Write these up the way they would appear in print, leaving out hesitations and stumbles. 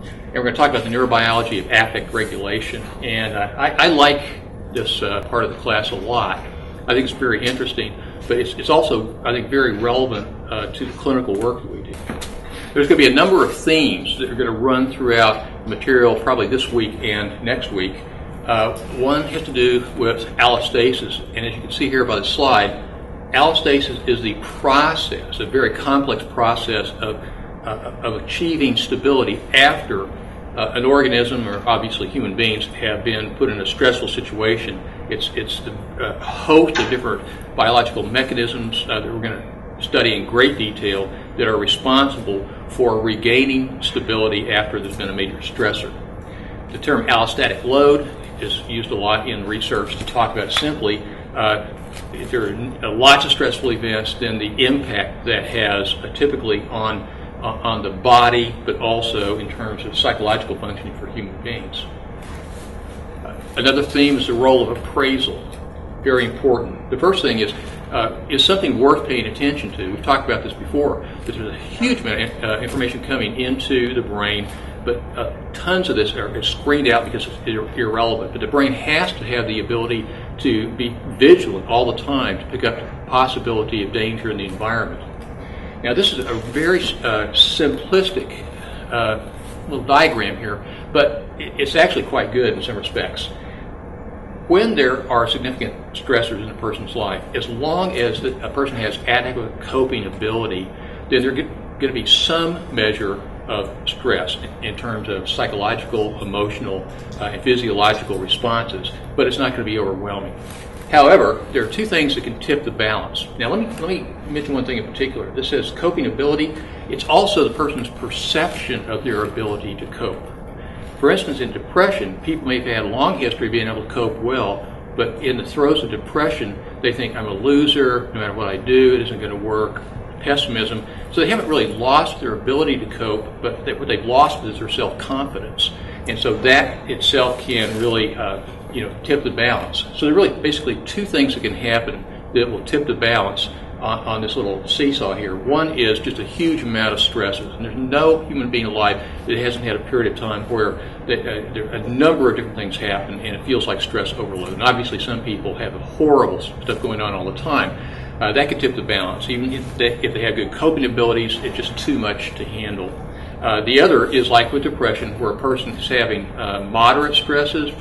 And we're going to talk about the neurobiology of affect regulation. And I like this part of the class a lot. I think it's very interesting, but it's also, I think, very relevant to the clinical work that we do. There's going to be a number of themes that are going to run throughout the material probably this week and next week. One has to do with allostasis, and as you can see here by the slide, allostasis is the process, a very complex process of achieving stability after an organism, or obviously human beings, have been put in a stressful situation. It's a host of different biological mechanisms that we're going to study in great detail that are responsible for regaining stability after there's been a major stressor. The term allostatic load is used a lot in research to talk about simply if there are lots of stressful events, then the impact that has typically on the body, but also in terms of psychological functioning for human beings. Another theme is the role of appraisal. Very important. The first thing is something worth paying attention to. We've talked about this before, that there's a huge amount of information coming into the brain, but tons of this are screened out because it's irrelevant. But the brain has to have the ability to be vigilant all the time to pick up the possibility of danger in the environment. Now, this is a very simplistic little diagram here, but it's actually quite good in some respects. When there are significant stressors in a person's life, as long as a person has adequate coping ability, then there's going to be some measure of stress in terms of psychological, emotional, and physiological responses, but it's not going to be overwhelming. However, there are two things that can tip the balance. Now, let me mention one thing in particular. This says coping ability. It's also the person's perception of their ability to cope. For instance, in depression, people may have had a long history of being able to cope well, but in the throes of depression, they think, I'm a loser, no matter what I do, it isn't going to work, pessimism. So they haven't really lost their ability to cope, but what they've lost is their self-confidence. And so that itself can really tip the balance. So there are really basically two things that can happen that will tip the balance on this little seesaw here. One is just a huge amount of stresses, and there's no human being alive that hasn't had a period of time where a number of different things happen and it feels like stress overload. And obviously some people have horrible stuff going on all the time. That could tip the balance. Even if they have good coping abilities, it's just too much to handle. The other is like with depression, where a person is having moderate stresses,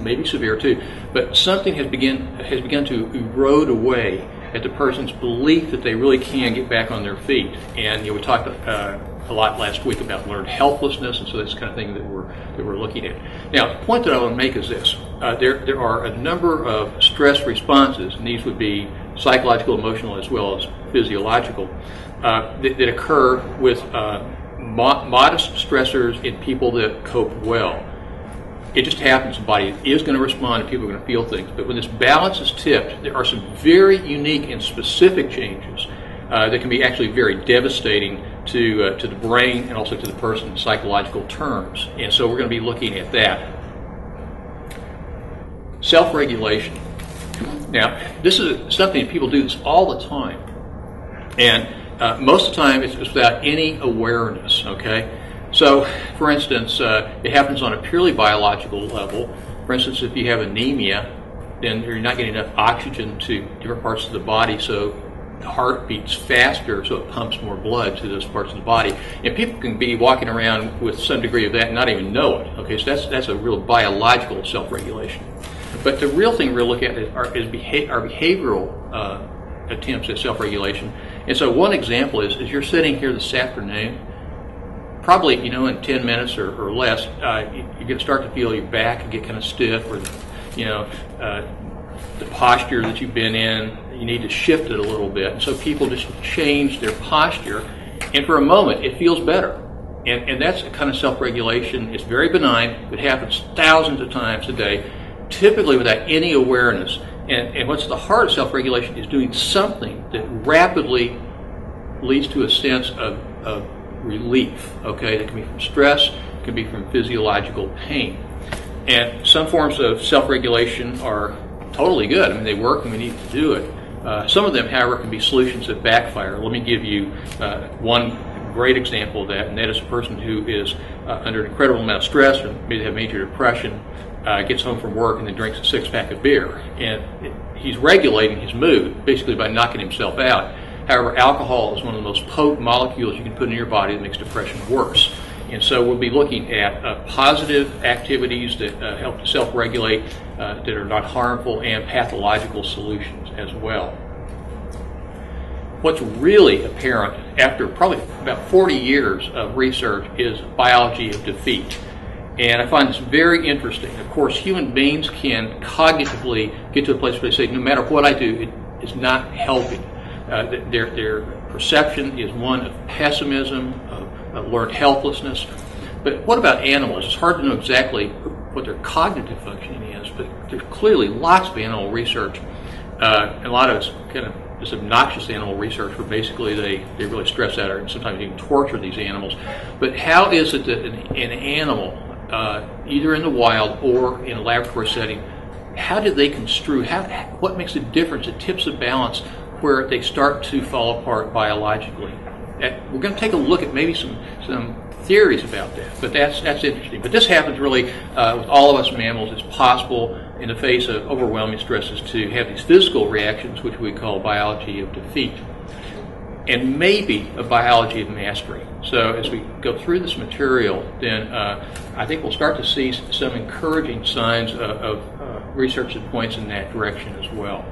maybe severe too, but something has begun to erode away at the person's belief that they really can get back on their feet. And we talked a lot last week about learned helplessness, and so that's the kind of thing that we're looking at. Now, the point that I want to make is this: there are a number of stress responses, and these would be psychological, emotional, as well as physiological, that occur with modest stressors in people that cope well. It just happens the body is going to respond and people are going to feel things. But when this balance is tipped, there are some very unique and specific changes that can be actually very devastating to the brain and also to the person in psychological terms. And so we're going to be looking at that. Self-regulation. Now, this is something that people do this all the time. And most of the time it's without any awareness, okay? So, for instance, it happens on a purely biological level. For instance, if you have anemia, then you're not getting enough oxygen to different parts of the body, so the heart beats faster, so it pumps more blood to those parts of the body. And people can be walking around with some degree of that and not even know it. Okay, so that's a real biological self-regulation. But the real thing we're looking at is our behavioral attempts at self-regulation. And so one example is you're sitting here this afternoon, probably, in 10 minutes or less, you're going to start to feel your back and get kind of stiff, or, the posture that you've been in, you need to shift it a little bit. And so people just change their posture, and for a moment, it feels better. And that's a kind of self-regulation. It's very benign. It happens thousands of times a day, typically without any awareness. And what's the heart of self-regulation is doing something that rapidly leads to a sense of relief, okay? That can be from stress, it can be from physiological pain. And some forms of self-regulation are totally good. I mean, they work and we need to do it. Some of them, however, can be solutions that backfire. Let me give you one great example of that, and that is a person who is under an incredible amount of stress, or maybe have major depression, gets home from work and then drinks a six-pack of beer. And he's regulating his mood, basically by knocking himself out. However, alcohol is one of the most potent molecules you can put in your body that makes depression worse. And so we'll be looking at positive activities that help to self-regulate, that are not harmful, and pathological solutions as well. What's really apparent after probably about 40 years of research is biology of defeat. And I find this very interesting. Of course, human beings can cognitively get to a place where they say, no matter what I do, it is not helping. Their perception is one of pessimism, of learned helplessness. But what about animals? It's hard to know exactly what their cognitive functioning is, but there's clearly lots of animal research, and a lot of it's kind of this obnoxious animal research where basically they really stress out and sometimes even torture these animals. But how is it that an animal, either in the wild or in a laboratory setting, how do they construe, what makes a difference that tips the balance where they start to fall apart biologically? We're going to take a look at maybe some theories about that, but that's interesting. But this happens really with all of us mammals. It's possible in the face of overwhelming stresses to have these physical reactions, which we call biology of defeat, and maybe a biology of mastery. So as we go through this material, then I think we'll start to see some encouraging signs of research that points in that direction as well.